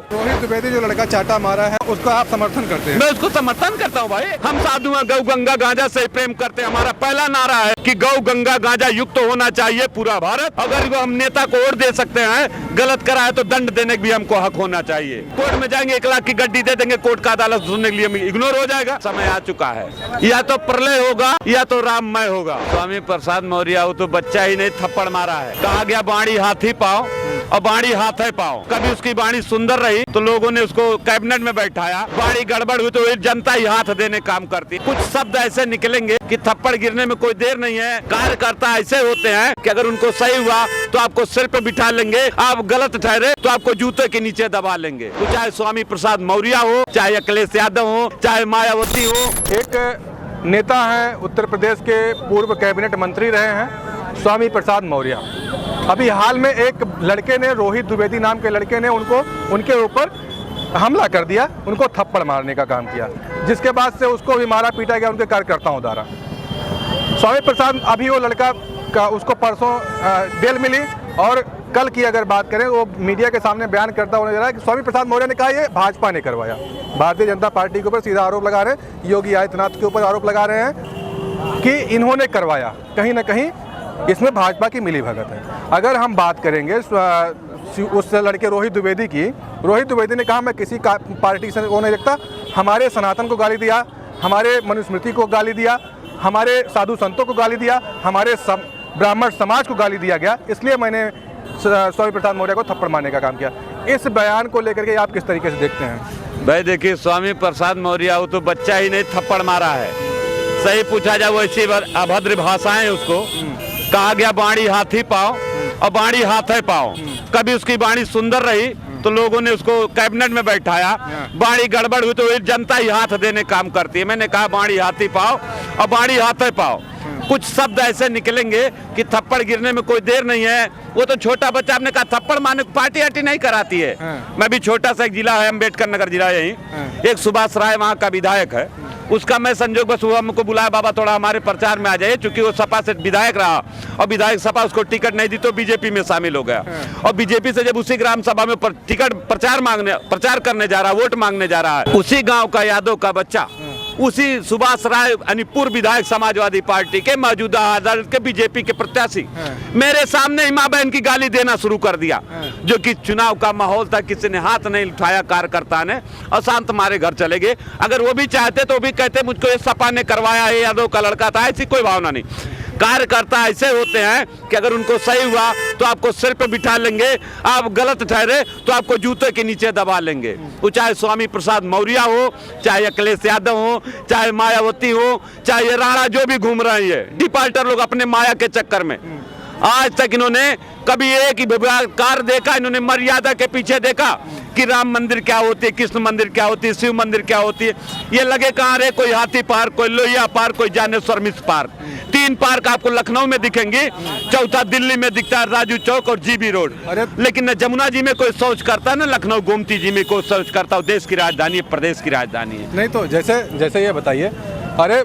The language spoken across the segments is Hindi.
रोहित द्विवेदी जो लड़का चाटा मारा है उसका आप समर्थन करते हैं? मैं उसको समर्थन करता हूँ भाई। हम साधु हैं, गौ गंगा गांजा से प्रेम करते हैं। हमारा पहला नारा है कि गौ गंगा गांजा युक्त होना चाहिए पूरा भारत। अगर हम नेता को वोट दे सकते हैं, गलत करा है तो दंड देने का भी हमको हक होना चाहिए। कोर्ट में जाएंगे 1 लाख की गड्डी दे देंगे, कोर्ट का अदालत सुनने के लिए इग्नोर हो जाएगा। समय आ चुका है, या तो प्रलय होगा या तो राममय होगा। स्वामी प्रसाद मौर्य वो तो बच्चा ही नहीं, थप्पड़ मारा है। कहा गया बाणी हाथी पाओ और बाणी हाथ है पाओ। कभी उसकी बाणी सुंदर रही तो लोगों ने उसको कैबिनेट में बैठाया, बाणी गड़बड़ हुई तो जनता ही हाथ देने काम करती। कुछ शब्द ऐसे निकलेंगे कि थप्पड़ गिरने में कोई देर नहीं है। कार्यकर्ता ऐसे होते हैं कि अगर उनको सही हुआ तो आपको सिर पे बिठा लेंगे, आप गलत ठहरे तो आपको जूते के नीचे दबा लेंगे। तो चाहे स्वामी प्रसाद मौर्य हो, चाहे अखिलेश यादव हो, चाहे मायावती हो। एक नेता हैं, उत्तर प्रदेश के पूर्व कैबिनेट मंत्री रहे हैं स्वामी प्रसाद मौर्य। अभी हाल में एक लड़के ने, रोहित द्विवेदी नाम के लड़के ने उनके ऊपर हमला कर दिया, उनको थप्पड़ मारने का काम किया, जिसके बाद से उसको भी मारा पीटा गया उनके कार्यकर्ताओं द्वारा। स्वामी प्रसाद, अभी वो लड़का का उसको परसों बेल मिली और कल की अगर बात करें वो मीडिया के सामने बयान करता हुआ नजर आया कि स्वामी प्रसाद मौर्य ने कहा ये भाजपा ने करवाया। भारतीय जनता पार्टी के ऊपर सीधा आरोप लगा रहे हैं, योगी आदित्यनाथ के ऊपर आरोप लगा रहे हैं कि इन्होंने करवाया। कहीं ना कहीं इसमें भाजपा की मिलीभगत है। अगर हम बात करेंगे उस लड़के रोहित द्विवेदी की, रोहित द्विवेदी ने कहा मैं किसी पार्टी से वो नहीं रखता, हमारे सनातन को गाली दिया, हमारे मनुस्मृति को गाली दिया, हमारे साधु संतों को गाली दिया, हमारे ब्राह्मण समाज को गाली दिया गया, इसलिए मैंने स्वामी प्रसाद मौर्य को थप्पड़ मारने का काम किया। इस बयान को लेकर के आप किस तरीके से देखते हैं? भाई देखिए, स्वामी प्रसाद मौर्य वो तो बच्चा ही नहीं, थप्पड़ मारा है। सही पूछा जाए वैसी अभद्र भाषाएं उसको। कहा गया बाणी हाथी पाओ और बाणी हाथ है पाओ। कभी उसकी बाणी सुंदर रही तो लोगों ने उसको कैबिनेट में बैठाया, बाणी गड़बड़ हुई तो जनता ही हाथ देने काम करती है। मैंने कहा बाणी हाथी पाओ और बाणी हाथ है पाओ। कुछ शब्द ऐसे निकलेंगे कि थप्पड़ गिरने में कोई देर नहीं है। वो तो छोटा बच्चा, आपने कहा थप्पड़ मारने को पार्टी आटी नहीं कराती है। मैं भी छोटा सा एक जिला है, अम्बेडकर नगर जिला, यही एक सुभाष राय वहाँ का विधायक है। उसका मैं संजोग बस हुआ, हमको बुलाया, बाबा थोड़ा हमारे प्रचार में आ जाइए, क्योंकि वो सपा से विधायक रहा और विधायक सपा उसको टिकट नहीं दी तो बीजेपी में शामिल हो गया। और बीजेपी से जब उसी ग्राम सभा में टिकट प्रचार करने जा रहा, वोट मांगने जा रहा है, उसी गाँव का यादव का बच्चा, उसी सुभाष राय यानी पूर्व विधायक समाजवादी पार्टी के, मौजूदा अदालत के बीजेपी के प्रत्याशी, मेरे सामने ही माँ बहन की गाली देना शुरू कर दिया। जो कि चुनाव का माहौल था, किसी ने हाथ नहीं उठाया, कार्यकर्ता ने, और शांत हमारे घर चले गए। अगर वो भी चाहते तो भी कहते मुझको ये सपा ने करवाया है, यादव का लड़का था, ऐसी कोई भावना नहीं। कार्यकर्ता ऐसे होते हैं कि अगर उनको सही हुआ तो आपको सिर पे बिठा लेंगे, आप गलत ठहरे तो आपको जूते के नीचे दबा लेंगे। वो चाहे स्वामी प्रसाद मौर्य हो, चाहे अखिलेश यादव हो, चाहे मायावती हो, चाहे ये राणा जो भी घूम रहे हैं डिफाल्टर लोग अपने माया के चक्कर में। आज तक इन्होंने कभी एक ही कार देखा, इन्होंने मर्यादा के पीछे देखा कि राम मंदिर क्या होती है, कृष्ण मंदिर क्या होती है, शिव मंदिर क्या होती है। ये लगे कहाँ रहे, कोई हाथी पार्क, कोई लोहिया पार्क, कोई जानेश्वर मिश्र पार्क। 3 पार्क आपको लखनऊ में दिखेंगे, चौथा दिल्ली में दिखता है, राजू चौक और जीबी रोड। लेकिन न जमुना जी में कोई शौच करता है, न लखनऊ गोमती जी में कोई शौच करता है। देश की राजधानी है, प्रदेश की राजधानी है। नहीं तो जैसे ये बताइए, अरे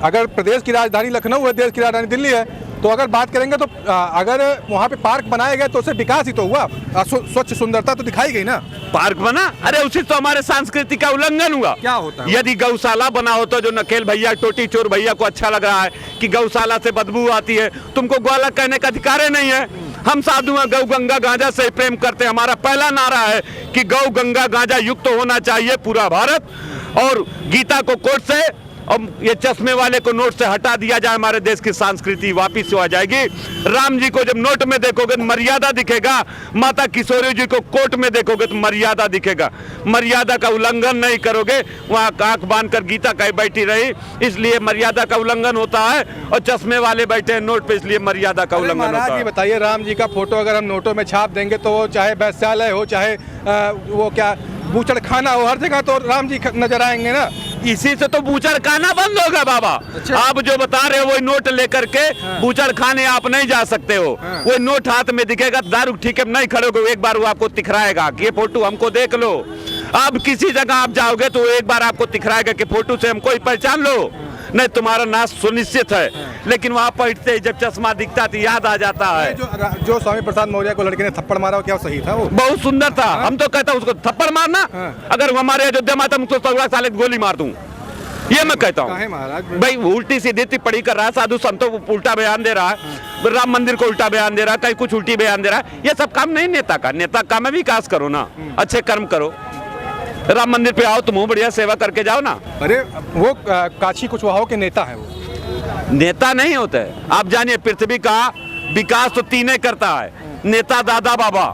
अगर प्रदेश की राजधानी लखनऊ है, देश की राजधानी दिल्ली है, तो अगर बात करेंगे तो अगर वहाँ पे पार्क बनाया गया तो उससे विकास ही तो हुआ, स्वच्छ सुंदरता तो दिखाई गई ना। पार्क बना, अरे उसी तो हमारे संस्कृति का उल्लंघन हुआ। क्या होता है? यदि गौशाला बना हो तो जो नकेल भैया, टोटी चोर भैया को अच्छा लग रहा है कि गौशाला से बदबू आती है, तुमको ग्वाला कहने का अधिकार नहीं है। हम साधु हैं, गौ गंगा गांजा से प्रेम करते हैं। हमारा पहला नारा है कि गौ गंगा गांजा युक्त होना चाहिए पूरा भारत, और गीता को कोर्ट से और ये चश्मे वाले को नोट से हटा दिया जाए, हमारे देश की संस्कृति वापिस आ जाएगी। राम जी को जब नोट में देखोगे तो मर्यादा दिखेगा, माता किशोरी जी को कोर्ट में देखोगे तो मर्यादा दिखेगा। मर्यादा का उल्लंघन नहीं करोगे, वहाँ आंख बांधकर गीता कहीं बैठी रही, इसलिए मर्यादा का उल्लंघन होता है, और चश्मे वाले बैठे हैं नोट पे, इसलिए मर्यादा का उल्लंघन होता है। बताइए, राम जी का फोटो अगर हम नोटों में छाप देंगे तो वो चाहे वैश्यालय हो, चाहे वो क्या बूचड़ खाना हो, हर जगह तो राम जी नजर आएंगे ना। इसी से तो बूचड़ खाना बंद होगा बाबा। अच्छा। आप जो बता रहे हो वही नोट लेकर के बूचड़ खाने आप नहीं जा सकते हो। वो नोट हाथ में दिखेगा, दारू ठीक है नहीं खड़े हो, एक बार वो आपको दिखराएगा कि ये फोटो हमको देख लो। अब किसी जगह आप जाओगे तो एक बार आपको दिखराएगा कि फोटो से हमको ही पहचान लो, नहीं तुम्हारा नाश सुनिश्चित है। लेकिन वहां बैठते ही जब चश्मा दिखता तो याद आ जाता है। जो स्वामी प्रसाद मौर्य को लड़के ने थप्पड़ मारा वो क्या सही था? वो बहुत सुंदर था। हम तो कहता हूं उसको थप्पड़ मारना, अगर हमारे अयोध्या में आता मैं उसको 16 साल गोली मार दूं, ये मैं कहता हूँ। महाराज भाई उल्टी सीधी टिप्पणी कर रहा है, साधु संतों को उल्टा बयान दे रहा है, राम मंदिर को उल्टा बयान दे रहा है, कहीं कुछ उल्टी बयान दे रहा है। ये सब काम नहीं नेता का। नेता का में विकास करो ना, अच्छे कर्म करो। राम मंदिर पे आओ तुम, बढ़िया सेवा करके जाओ ना। अरे वो काशी कुशवाहों के नेता है, वो नेता नहीं होते। आप जानिए पृथ्वी का विकास तो तीन करता है, नेता, दादा, बाबा।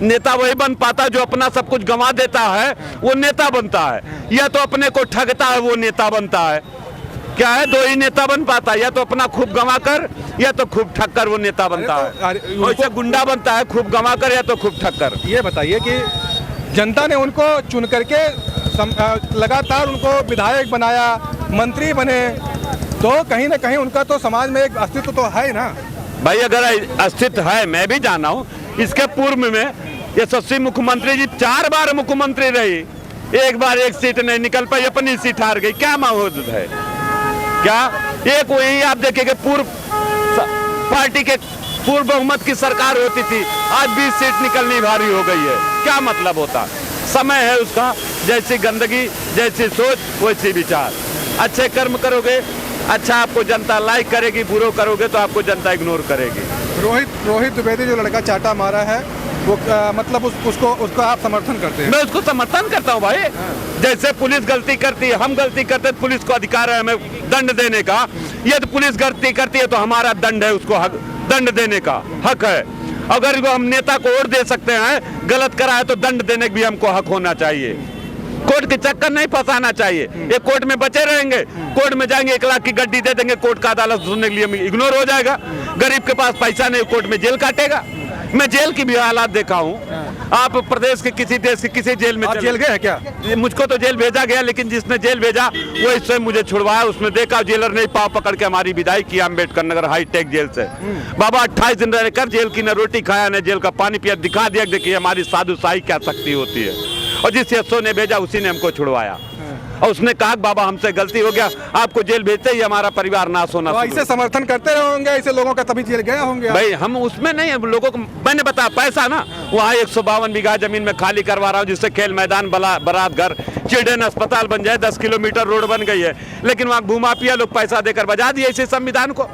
नेता वही बन पाता जो अपना सब कुछ गंवा देता है, वो नेता बनता है। या तो अपने को ठगता है वो नेता बनता है। क्या है, दो ही नेता बन पाता है, या तो अपना खूब गंवा कर या तो खूब ठग कर वो नेता बनता है। वैसे गुंडा बनता है, खूब गंवा कर या तो खूब ठग कर। ये बताइए कि जनता ने उनको चुन करके लगातार उनको विधायक बनाया, मंत्री बने, तो कहीं ना कहीं उनका तो समाज में एक अस्तित्व तो है ना भाई। अगर अस्तित्व है, मैं भी जाना हूँ। इसके पूर्व में यशस्वी मुख्यमंत्री जी 4 बार मुख्यमंत्री रही, एक बार एक सीट नहीं निकल पाई, अपनी सीट हार गई। क्या माहौल है? क्या एक वही आप देखेंगे पूर्व पार्टी के पूर्व बहुमत की सरकार होती थी, आज 20 सीट निकलनी भारी हो गई है। क्या मतलब होता? समय है उसका, जैसी गंदगी जैसी सोच वैसी विचार। अच्छे कर्म करोगे अच्छा आपको जनता लाइक करेगी, बुरो करोगे तो आपको जनता इग्नोर करेगी। रोहित द्विवेदी जो लड़का चाटा मारा है वो मतलब उसको आप समर्थन करते हैं? मैं उसको समर्थन करता हूँ भाई। जैसे पुलिस गलती करती है, हम गलती करते हैं, पुलिस को अधिकार है हमें दंड देने का। ये तो पुलिस गलती करती है तो हमारा दंड है, उसको दंड देने का हक है। अगर हम नेता को वोट दे सकते हैं, गलत करा है तो दंड देने का भी हमको हक होना चाहिए। कोर्ट के चक्कर नहीं फंसाना चाहिए। ये कोर्ट में बचे रहेंगे, कोर्ट में जाएंगे 1 लाख की गड्डी दे देंगे, कोर्ट का अदालत सुनने के लिए इग्नोर हो जाएगा। गरीब के पास पैसा नहीं, कोर्ट में जेल काटेगा। मैं जेल की भी हालात देखा हूँ। आप प्रदेश के किसी देश के किसी जेल में जेल गए हैं क्या? मुझको तो जेल भेजा गया, लेकिन जिसने जेल भेजा वो इससे मुझे छुड़वाया। उसने देखा जेलर ने पाव पकड़ के हमारी विदाई की अम्बेडकर नगर हाईटेक जेल से। बाबा 28 दिन रहकर जेल की न रोटी खाया न जेल का पानी पिया, दिखा दिया देखिए हमारी साधुशाही क्या शक्ति होती है। और जिस एसओ ने भेजा उसी ने हमको छुड़वाया। और उसने कहा बाबा हमसे गलती हो गया, आपको जेल भेजते ही हमारा परिवार नाश होना। तो ऐसे समर्थन करते होंगे ऐसे लोगों का, तभी जेल गए होंगे भाई। हम उसमें नहीं है, लोगों को मैंने बताया पैसा ना, वहाँ 152 बीघा जमीन में खाली करवा रहा हूँ, जिससे खेल मैदान, बारात घर, चिल्ड्रन अस्पताल बन जाए, 10 किलोमीटर रोड बन गई है। लेकिन वहाँ भूमाफिया लोग पैसा देकर बजा दिए इसे संविधान को।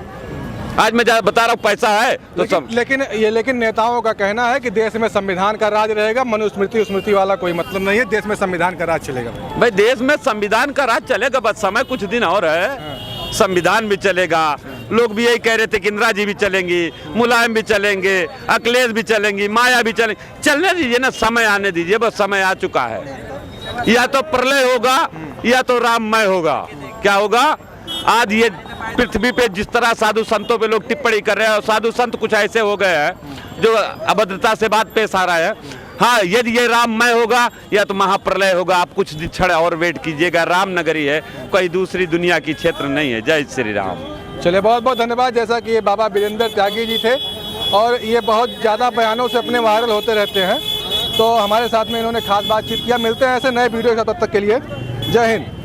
आज मैं बता रहा हूँ पैसा है तो सब। लेकिन नेताओं का कहना है कि देश में संविधान का राज रहेगा, मनुस्मृति स्मृति वाला कोई मतलब नहीं है, देश में संविधान का राज चलेगा। भाई देश में संविधान का राज चलेगा, बस समय कुछ दिन और है। संविधान भी चलेगा। लोग भी यही कह रहे थे कि इंदिरा जी भी चलेंगी, मुलायम भी चलेंगे, अखिलेश भी चलेंगी, माया भी चलेंगी। चलने दीजिए ना, समय आने दीजिए, बस समय आ चुका है। या तो प्रलय होगा या तो राममय होगा। क्या होगा? आज ये पृथ्वी पे जिस तरह साधु संतों पे लोग टिप्पणी कर रहे हैं, और साधु संत कुछ ऐसे हो गए हैं जो अभद्रता से बात पेश आ रहा है। हाँ, यदि ये राममय होगा या तो महाप्रलय होगा। आप कुछ क्षण और वेट कीजिएगा। राम नगरी है, कोई दूसरी दुनिया की क्षेत्र नहीं है। जय श्री राम। चलिए, बहुत बहुत धन्यवाद। जैसा कि ये बाबा वीरेंद्र त्यागी जी थे और ये बहुत ज़्यादा बयानों से अपने वायरल होते रहते हैं, तो हमारे साथ में इन्होंने खास बातचीत किया। मिलते हैं ऐसे नए वीडियो के साथ, तब तक के लिए जय हिंद।